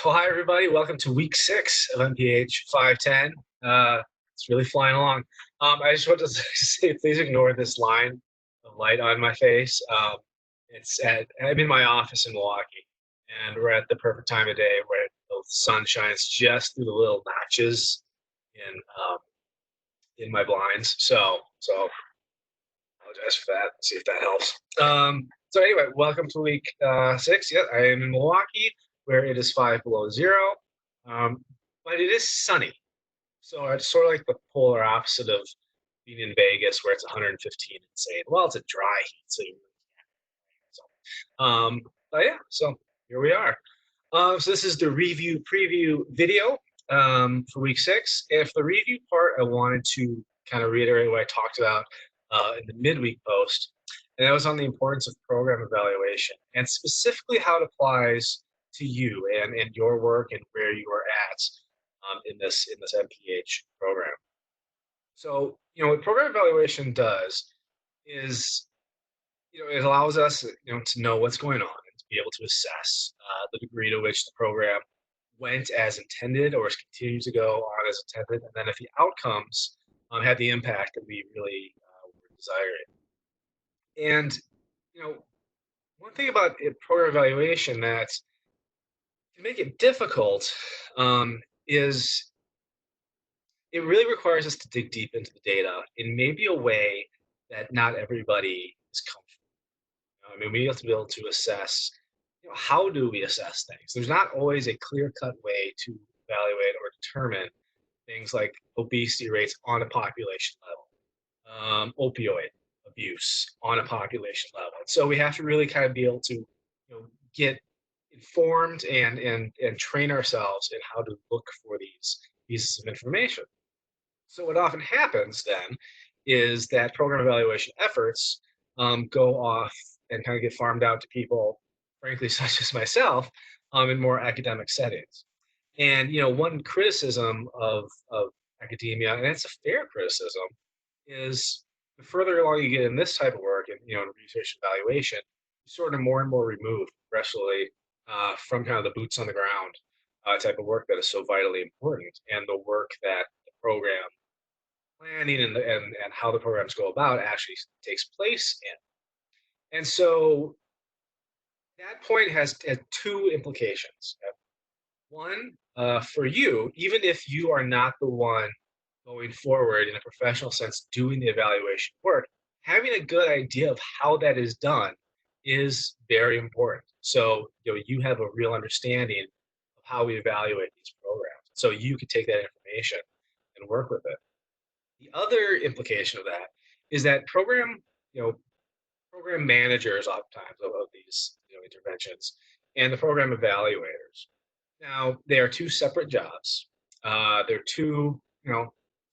Well, hi everybody. Welcome to week 6 of MPH 510. It's really flying along. I just want to say, please ignore this line of light on my face. I'm in my office in Milwaukee, and we're at the perfect time of day where the sun shines just through the little notches in um, in my blinds. So apologize for that. See if that helps. So anyway, welcome to week 6. Yeah, I am in Milwaukee, where it is 5 below 0, um, but it is sunny. So it's sort of like the polar opposite of being in Vegas, where it's 115 and saying, "Well, it's a dry heat, so you really can't." But yeah, so here we are. So this is the review preview video for week 6. And for the review part, I wanted to kind of reiterate what I talked about in the midweek post, and that was on the importance of program evaluation and specifically how it applies to you and your work and where you are at in this MPH program. So, what program evaluation does is it allows us, to know what's going on and to be able to assess the degree to which the program went as intended or is continuing to go on as intended, and then if the outcomes had the impact that we really were desiring. And you know, one thing about program evaluation that can make it difficult is it really requires us to dig deep into the data in maybe a way that not everybody is comfortable. I mean, we have to be able to assess, how do we assess things? There's not always a clear-cut way to evaluate or determine things like obesity rates on a population level, opioid abuse on a population level. So we have to really kind of be able to, get informed and train ourselves in how to look for these pieces of information. So what often happens then is that program evaluation efforts go off and kind of get farmed out to people, frankly, such as myself, in more academic settings. And one criticism of academia, and it's a fair criticism, is the further along you get in this type of work and in research and evaluation, you're sort of more and more removed, progressively, from kind of the boots on the ground type of work that is so vitally important, and the work that the program planning and how the programs go about actually takes place in. And so that point has two implications. One, for you, even if you are not the one going forward in a professional sense doing the evaluation work, having a good idea of how that is done is very important. So you have a real understanding of how we evaluate these programs. So you can take that information and work with it. The other implication of that is that program managers oftentimes of these interventions and the program evaluators. Now they are two separate jobs. They're two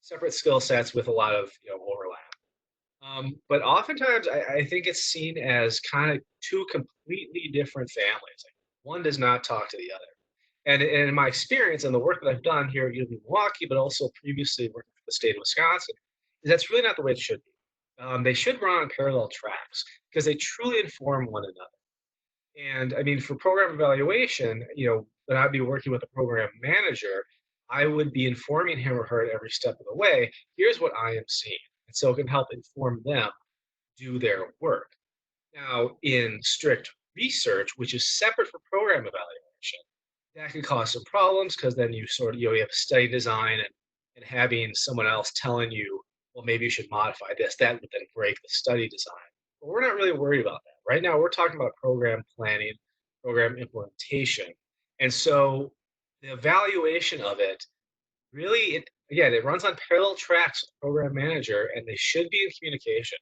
separate skill sets with a lot of overlap. But oftentimes I think it's seen as kind of two completely different families. Like one does not talk to the other. And in my experience and the work that I've done here at UW Milwaukee, but also previously working for the state of Wisconsin, is that's really not the way it should be. They should run on parallel tracks because they truly inform one another. And I mean, for program evaluation, when I'd be working with a program manager, I would be informing him or her at every step of the way. Here's what I am seeing, and so it can help inform them do their work. Now, in strict research, which is separate from program evaluation, that can cause some problems because then you sort of you have study design and having someone else telling you, well, maybe you should modify this. That would then break the study design. But we're not really worried about that. Right now, we're talking about program planning, program implementation. And so the evaluation of it really, again, it runs on parallel tracks with the program manager, and they should be in communication.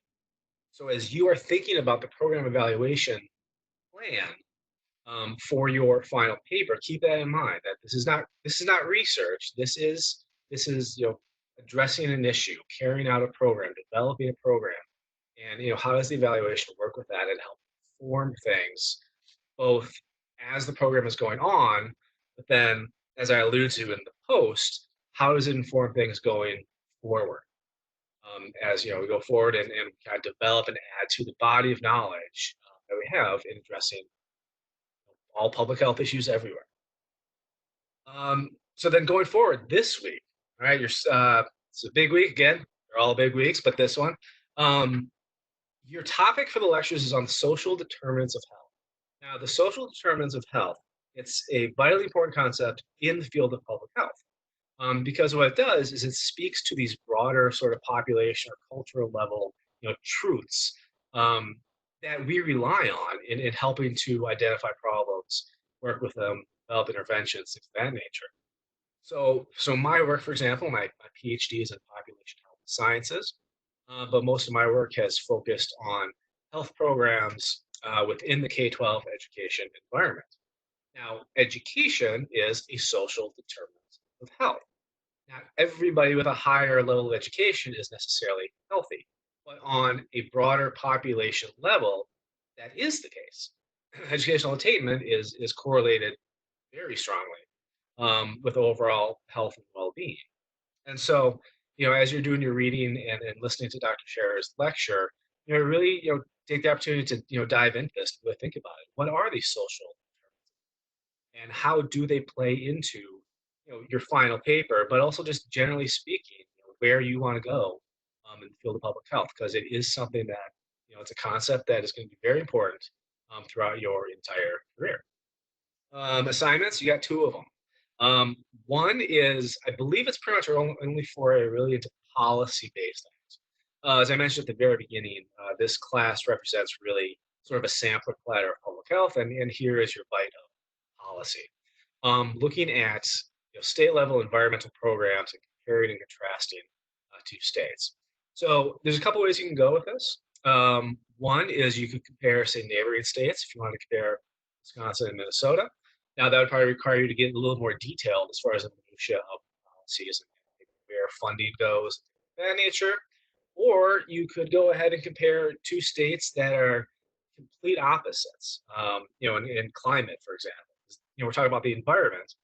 So as you are thinking about the program evaluation plan for your final paper, keep that in mind that this is not research. This is addressing an issue, carrying out a program, developing a program, and how does the evaluation work with that and help form things both as the program is going on, but then as I alluded to in the post, how does it inform things going forward? As we go forward and kind of develop and add to the body of knowledge that we have in addressing all public health issues everywhere. So then going forward this week, all right, it's a big week again. They're all big weeks, but this one, um, your topic for the lectures is on social determinants of health. Now, the social determinants of health, it's a vitally important concept in the field of public health. Because what it does is it speaks to these broader sort of population or cultural level, truths um, that we rely on in helping to identify problems, work with them, develop interventions, things of that nature. So my work, for example, my PhD is in population health sciences, but most of my work has focused on health programs within the K-12 education environment. Now, education is a social determinant of health. Not everybody with a higher level of education is necessarily healthy, but on a broader population level, that is the case. Educational attainment is correlated very strongly with overall health and well-being. And so, as you're doing your reading and listening to Dr. Scherer's lecture, really, take the opportunity to, dive into this, really think about it. What are these social and how do they play into, your final paper, but also just generally speaking, where you want to go in the field of public health, because it is something that, it's a concept that is going to be very important throughout your entire career. Assignments, you got two of them. One is, I believe it's pretty much only for a really into policy-based things. As I mentioned at the very beginning, this class represents really sort of a sampler platter of public health, and here is your bite of policy. Looking at state level environmental programs and comparing and contrasting two states. So there's a couple ways you can go with this. One is you could compare, say, neighboring states if you want to compare Wisconsin and Minnesota. Now that would probably require you to get a little more detailed as far as the minutia of policies and where funding goes, that nature. Or you could go ahead and compare two states that are complete opposites. In climate, for example. We're talking about the environment,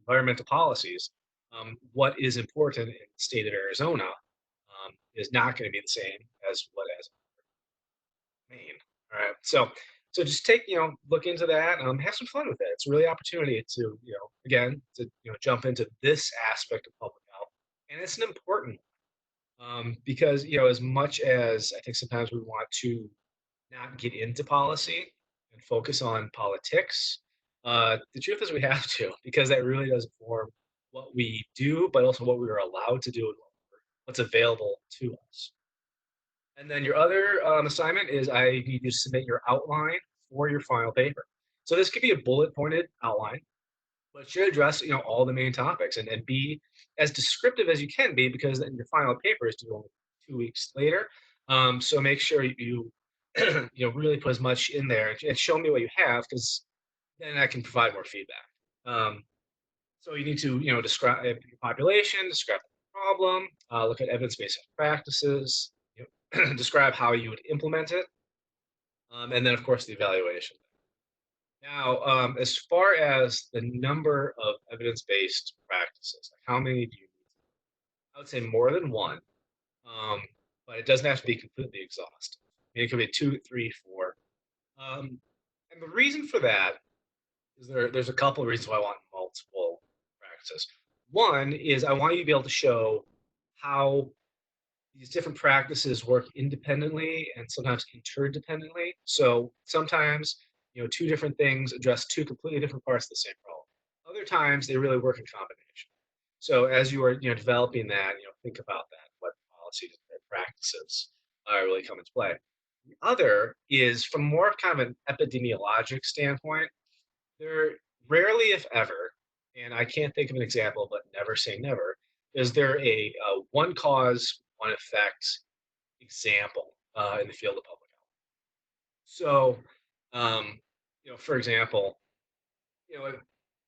environmental policies. What is important in the state of Arizona is not going to be the same as what as Maine. All right. So just take, look into that, have some fun with it. It's really opportunity to, again, to, jump into this aspect of public health. And it's an important because, as much as I think sometimes we want to not get into policy and focus on politics, the truth is we have to, because that really does inform what we do, but also what we are allowed to do and what's available to us. And then your other assignment is I need you to submit your outline for your final paper. So this could be a bullet pointed outline, but it should address all the main topics and be as descriptive as you can be, because then your final paper is due only 2 weeks later. So make sure you really put as much in there and show me what you have, because then I can provide more feedback. So you need to describe your population, describe the problem, look at evidence-based practices, describe how you would implement it, and then of course the evaluation. Now, as far as the number of evidence-based practices, like how many do you need? I would say more than one, um, but it doesn't have to be completely exhaustive. I mean, it could be two, three, four. And the reason for that is there's a couple of reasons why I want multiple practices. One is I want you to be able to show how these different practices work independently and sometimes interdependently. So sometimes, two different things address two completely different parts of the same problem. Other times they really work in combination. So as you are, developing that, think about that, what policies and practices really come into play. The other is from more of kind of an epidemiologic standpoint, there rarely, if ever, and I can't think of an example, but never say never, is there a one cause, one effect example in the field of public health. So, for example,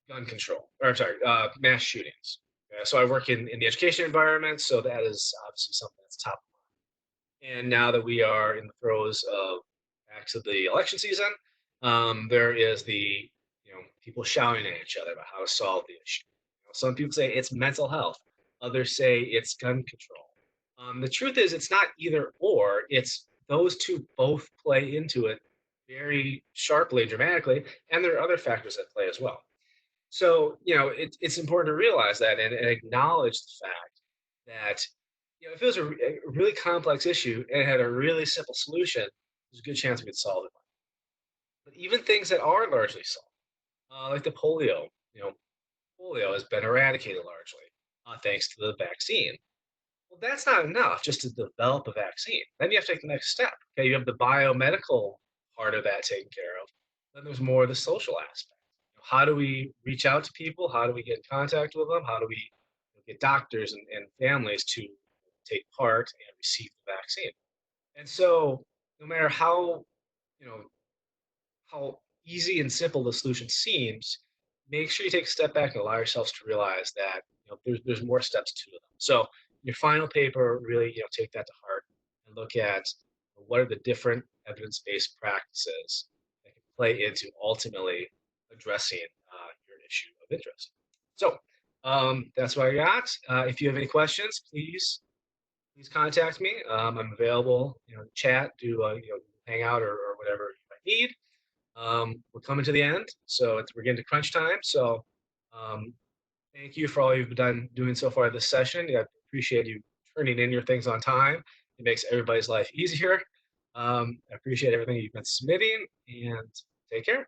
gun control, or I'm sorry, mass shootings. So I work in the education environment, so that is obviously something that's top. And now that we are in the throes of back to the election season, there is the people shouting at each other about how to solve the issue. Some people say it's mental health, others say it's gun control. The truth is, it's not either or. It's those two both play into it very sharply and dramatically, and there are other factors that play as well. So, it's important to realize that and acknowledge the fact that, if it was a really complex issue and it had a really simple solution, there's a good chance we could solve it. But even things that are largely solved, like the polio, polio has been eradicated largely thanks to the vaccine. Well, that's not enough just to develop a vaccine. Then you have to take the next step. Okay, you have the biomedical part of that taken care of. Then there's more of the social aspect. How do we reach out to people? How do we get in contact with them? How do we get doctors and families to take part and receive the vaccine? And so, no matter you know how easy and simple the solution seems, make sure you take a step back and allow yourselves to realize that there's more steps to them. So your final paper, really take that to heart and look at what are the different evidence-based practices that can play into ultimately addressing your issue of interest. So that's what I got. If you have any questions, please contact me. I'm available. Chat, do hang out or whatever you might need. We're coming to the end, so we're getting to crunch time. So, um, thank you for all you've done doing so far this session. Yeah, I appreciate you turning in your things on time. It makes everybody's life easier. I appreciate everything you've been submitting, and take care.